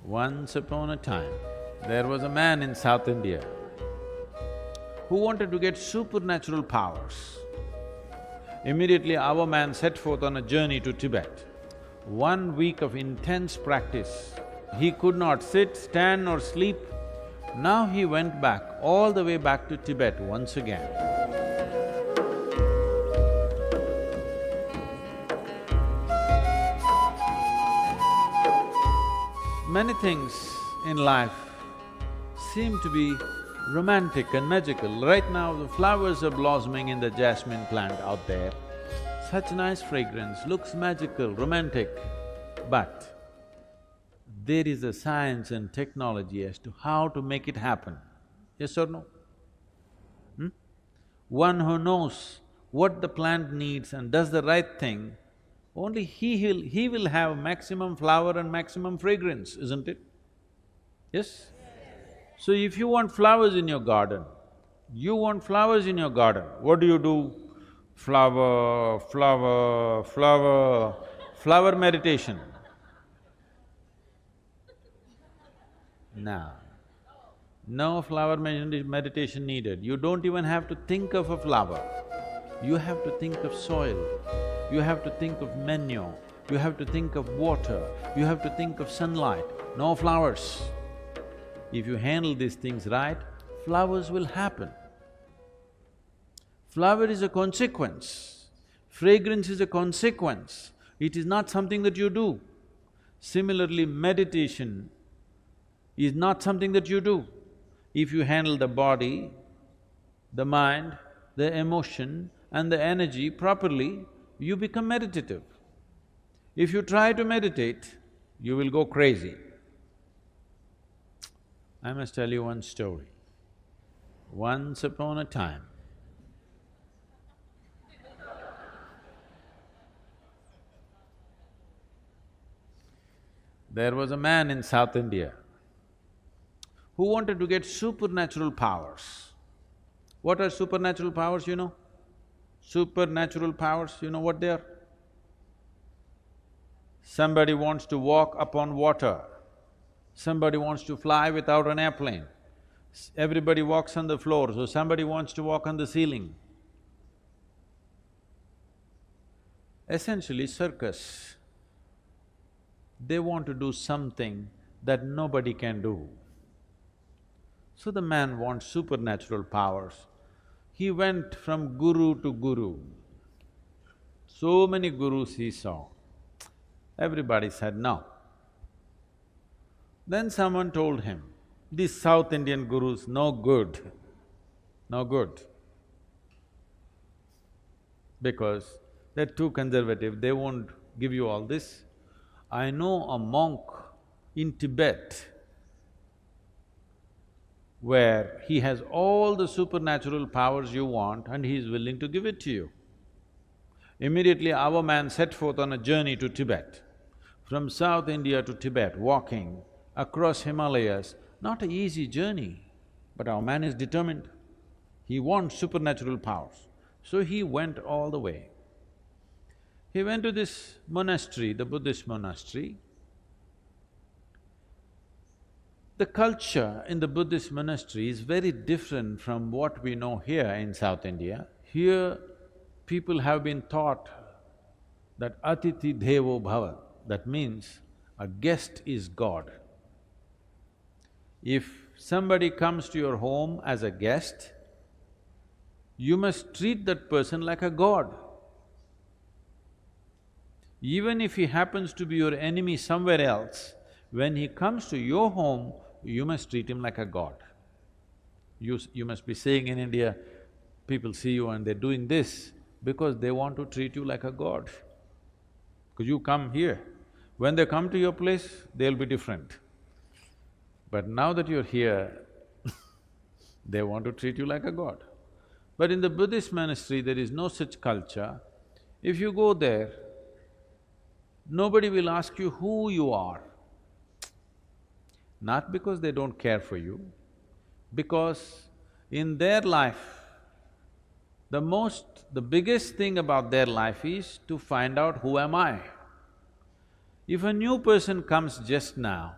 Once upon a time, there was a man in South India who wanted to get supernatural powers. Immediately our man set forth on a journey to Tibet. 1 week of intense practice. He could not sit, stand or sleep. Now he went back, all the way back to Tibet once again. Many things in life seem to be romantic and magical. Right now, the flowers are blossoming in the jasmine plant out there. Such nice fragrance, looks magical, romantic. But there is a science and technology as to how to make it happen. Yes or no? One who knows what the plant needs and does the right thing, only he will have maximum flower and maximum fragrance, isn't it? Yes? So if you want flowers in your garden, what do? Flower, flower, flower, flower meditation. No flower meditation needed. You don't even have to think of a flower. You have to think of soil, you have to think of manure, you have to think of water, you have to think of sunlight, no flowers. If you handle these things right, flowers will happen. Flower is a consequence, fragrance is a consequence, it is not something that you do. Similarly, meditation is not something that you do. If you handle the body, the mind, the emotion and the energy properly, you become meditative. If you try to meditate, you will go crazy. I must tell you one story. Once upon a time, there was a man in South India who wanted to get supernatural powers. What are supernatural powers, you know? Supernatural powers, you know what they are? Somebody wants to walk upon water, somebody wants to fly without an airplane, everybody walks on the floor, so somebody wants to walk on the ceiling. Essentially, circus, they want to do something that nobody can do. So the man wants supernatural powers. He went from guru to guru. So many gurus he saw. Everybody said no. Then someone told him, these South Indian gurus, no good, no good. Because they're too conservative, they won't give you all this. I know a monk in Tibet where he has all the supernatural powers you want and he is willing to give it to you. Immediately our man set forth on a journey to Tibet. From South India to Tibet, walking across Himalayas, not an easy journey, but our man is determined. He wants supernatural powers. So he went all the way. He went to this monastery, the Buddhist monastery. The culture in the Buddhist monastery is very different from what we know here in South India. Here, people have been taught that Atiti Devo Bhava, that means a guest is God. If somebody comes to your home as a guest, you must treat that person like a god. Even if he happens to be your enemy somewhere else, when he comes to your home, you must treat him like a god. You must be saying in India, people see you and they're doing this because they want to treat you like a god. Because you come here, when they come to your place, they'll be different. But now that you're here, they want to treat you like a god. But in the Buddhist monastery, there is no such culture. If you go there, nobody will ask you who you are. Not because they don't care for you, because in their life, the biggest thing about their life is to find out who am I. If a new person comes just now,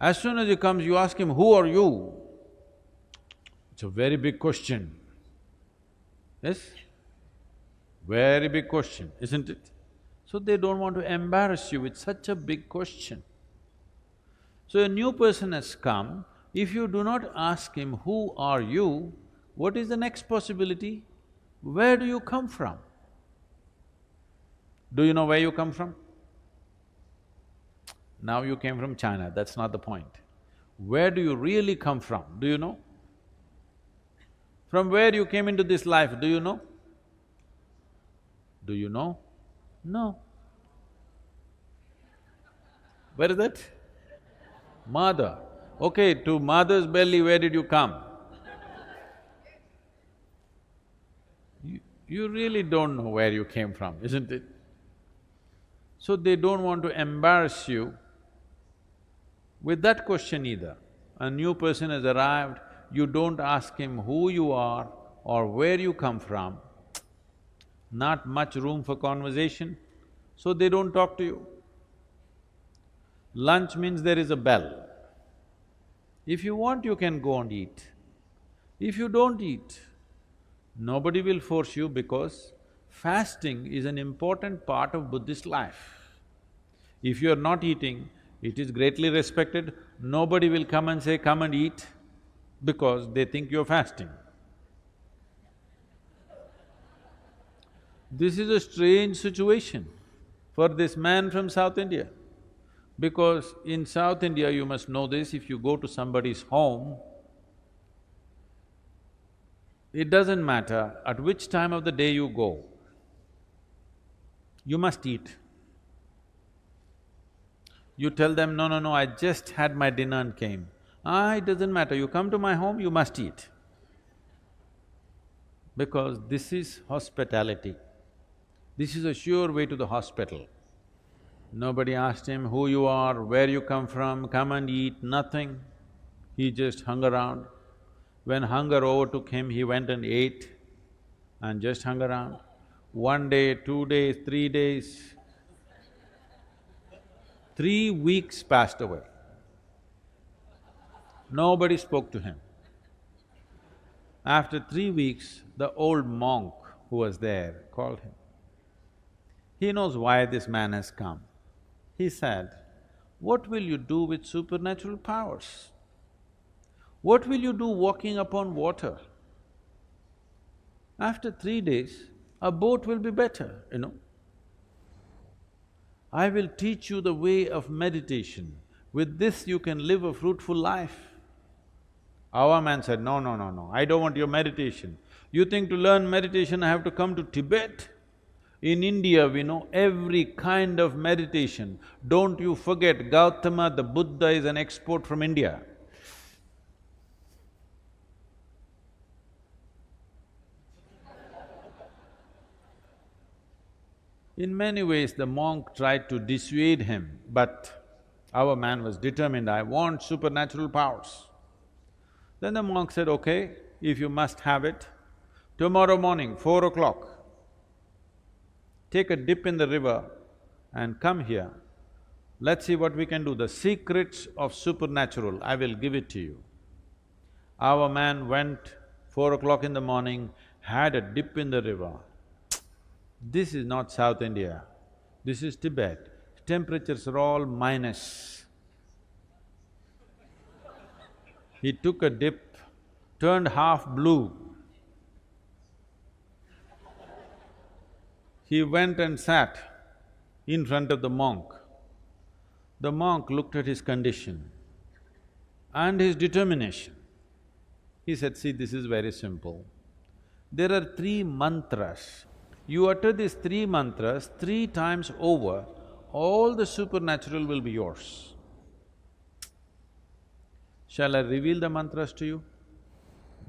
As soon as he comes, you ask him, who are you? It's a very big question. Yes? Very big question, isn't it? So they don't want to embarrass you with such a big question. So a new person has come, if you do not ask him, who are you, what is the next possibility? Where do you come from? Do you know where you come from? Now you came from China, that's not the point. Where do you really come from, do you know? From where you came into this life, do you know? Do you know? No. Where is that? Mother. Okay, to mother's belly, where did you come? You really don't know where you came from, isn't it? So they don't want to embarrass you with that question either. A new person has arrived, you don't ask him who you are or where you come from, not much room for conversation, so they don't talk to you. Lunch means there is a bell. If you want, you can go and eat. If you don't eat, nobody will force you because fasting is an important part of Buddhist life. If you are not eating, it is greatly respected, nobody will come and say, come and eat, because they think you're fasting. This is a strange situation for this man from South India. Because in South India, you must know this, if you go to somebody's home, it doesn't matter at which time of the day you go, you must eat. You tell them, no, no, no, I just had my dinner and came. It doesn't matter, you come to my home, you must eat. Because this is hospitality. This is a sure way to the hospital. Nobody asked him who you are, where you come and eat, nothing. He just hung around. When hunger overtook him, he went and ate and just hung around. 1 day, 2 days, 3 days, 3 weeks passed away. Nobody spoke to him. After 3 weeks, the old monk who was there called him. He knows why this man has come. He said, what will you do with supernatural powers? What will you do walking upon water? After 3 days, a boat will be better, you know. I will teach you the way of meditation. With this you can live a fruitful life. Our man said, no, no, no, no, I don't want your meditation. You think to learn meditation I have to come to Tibet? In India, we know every kind of meditation. Don't you forget, Gautama, the Buddha is an export from India. In many ways, the monk tried to dissuade him, but our man was determined, I want supernatural powers. Then the monk said, okay, if you must have it, tomorrow morning, 4 o'clock, take a dip in the river and come here. Let's see what we can do. The secrets of supernatural, I will give it to you. Our man went 4 o'clock in the morning, had a dip in the river. This is not South India, this is Tibet. Temperatures are all minus. He took a dip, turned half blue. He went and sat in front of the monk. The monk looked at his condition and his determination. He said, see, this is very simple. There are 3 mantras. You utter these 3 mantras 3 times over, all the supernatural will be yours. Shall I reveal the mantras to you?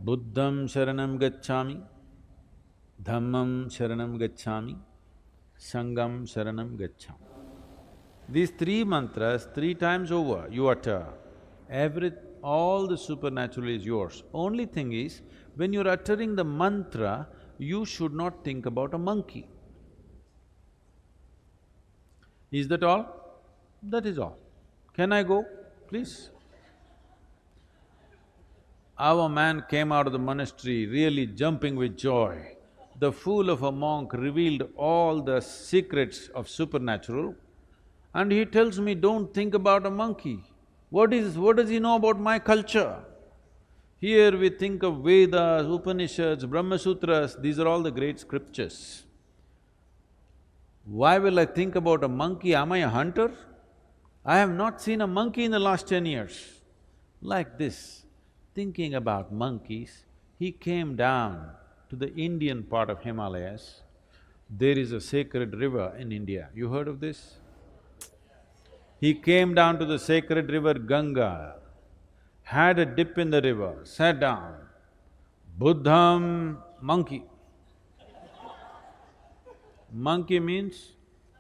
Buddham sharanam gacchami, Dhammam sharanam gacchami, Sangham sharanam gacchami. These 3 mantras 3 times over you utter, all the supernatural is yours. Only thing is, when you're uttering the mantra, you should not think about a monkey. Is that all? That is all. Can I go, please? Our man came out of the monastery really jumping with joy. The fool of a monk revealed all the secrets of supernatural, and he tells me, don't think about a monkey. What does he know about my culture? Here we think of Vedas, Upanishads, Brahma Sutras, these are all the great scriptures. Why will I think about a monkey? Am I a hunter? I have not seen a monkey in the last 10 years. Like this, thinking about monkeys, he came down to the Indian part of Himalayas. There is a sacred river in India, you heard of this? He came down to the sacred river Ganga, had a dip in the river, sat down. Buddham, monkey. Monkey means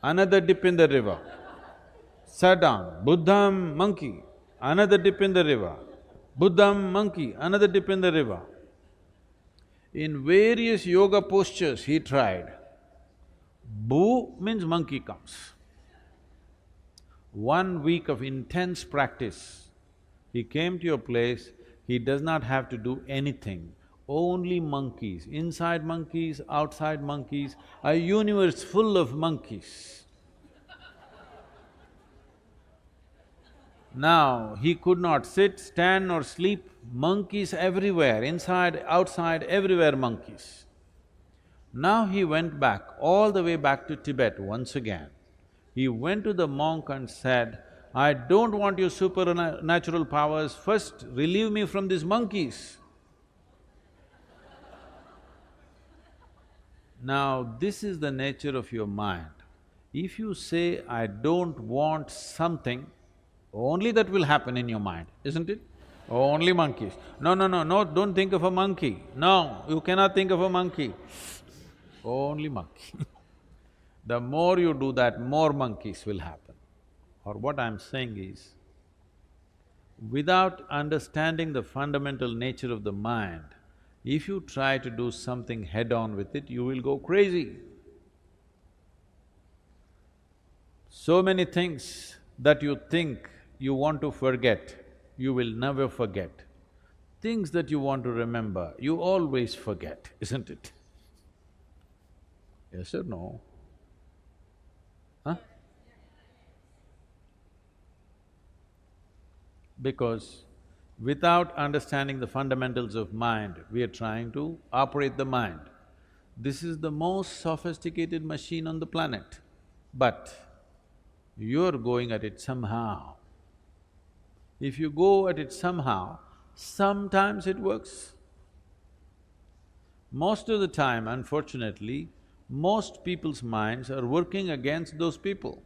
another dip in the river. Sat down, Buddham, monkey, another dip in the river. Buddham, monkey, another dip in the river. In various yoga postures he tried. Bu means monkey comes. 1 week of intense practice, he came to your place, he does not have to do anything, only monkeys, inside monkeys, outside monkeys, a universe full of monkeys. Now, he could not sit, stand or sleep, monkeys everywhere, inside, outside, everywhere monkeys. Now he went back, all the way back to Tibet once again. He went to the monk and said, I don't want your supernatural powers, first relieve me from these monkeys. Now, this is the nature of your mind. If you say, I don't want something, only that will happen in your mind, isn't it? Only monkeys. No, don't think of a monkey. No, you cannot think of a monkey. Only monkey. The more you do that, more monkeys will happen. Or what I'm saying is, without understanding the fundamental nature of the mind, if you try to do something head-on with it, you will go crazy. So many things that you think you want to forget, you will never forget. Things that you want to remember, you always forget, isn't it? Yes or no? Huh? Because without understanding the fundamentals of mind, we are trying to operate the mind. This is the most sophisticated machine on the planet, but you're going at it somehow. If you go at it somehow, sometimes it works. Most of the time, unfortunately, most people's minds are working against those people.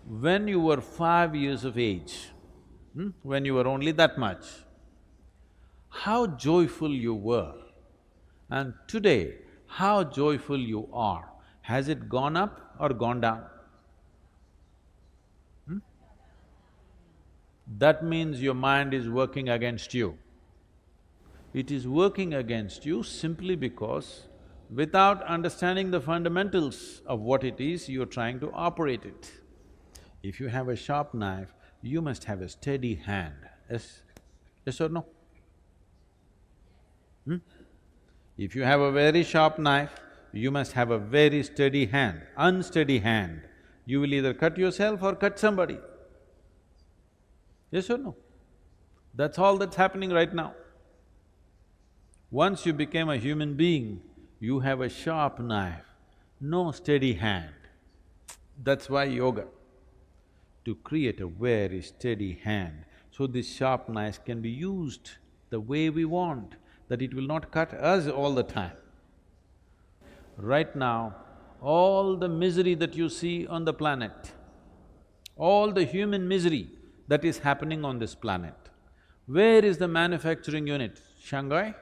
When you were 5 years of age, when you were only that much, how joyful you were, and today, how joyful you are. Has it gone up or gone down? That means your mind is working against you. It is working against you simply because without understanding the fundamentals of what it is, you're trying to operate it. If you have a sharp knife, you must have a steady hand, yes? Yes or no? If you have a very sharp knife, you must have a very steady hand. Unsteady hand, you will either cut yourself or cut somebody. Yes or no? That's all that's happening right now. Once you became a human being, you have a sharp knife, no steady hand. That's why yoga, to create a very steady hand, so this sharp knife can be used the way we want, that it will not cut us all the time. Right now, all the misery that you see on the planet, all the human misery that is happening on this planet, where is the manufacturing unit? Shanghai?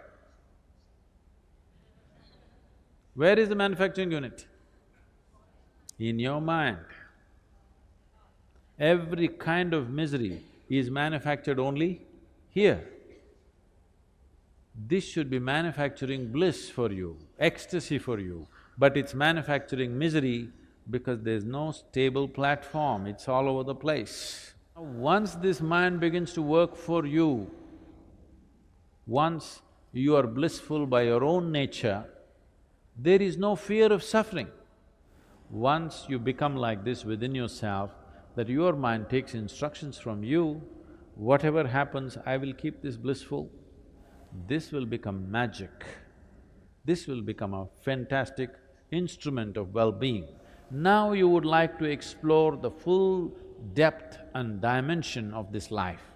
Where is the manufacturing unit? In your mind. Every kind of misery is manufactured only here. This should be manufacturing bliss for you, ecstasy for you, but it's manufacturing misery because there's no stable platform, it's all over the place. Once this mind begins to work for you, Once you are blissful by your own nature, there is no fear of suffering. Once you become like this within yourself, that your mind takes instructions from you, whatever happens, I will keep this blissful, this will become magic. This will become a fantastic instrument of well-being. Now you would like to explore the full depth and dimension of this life.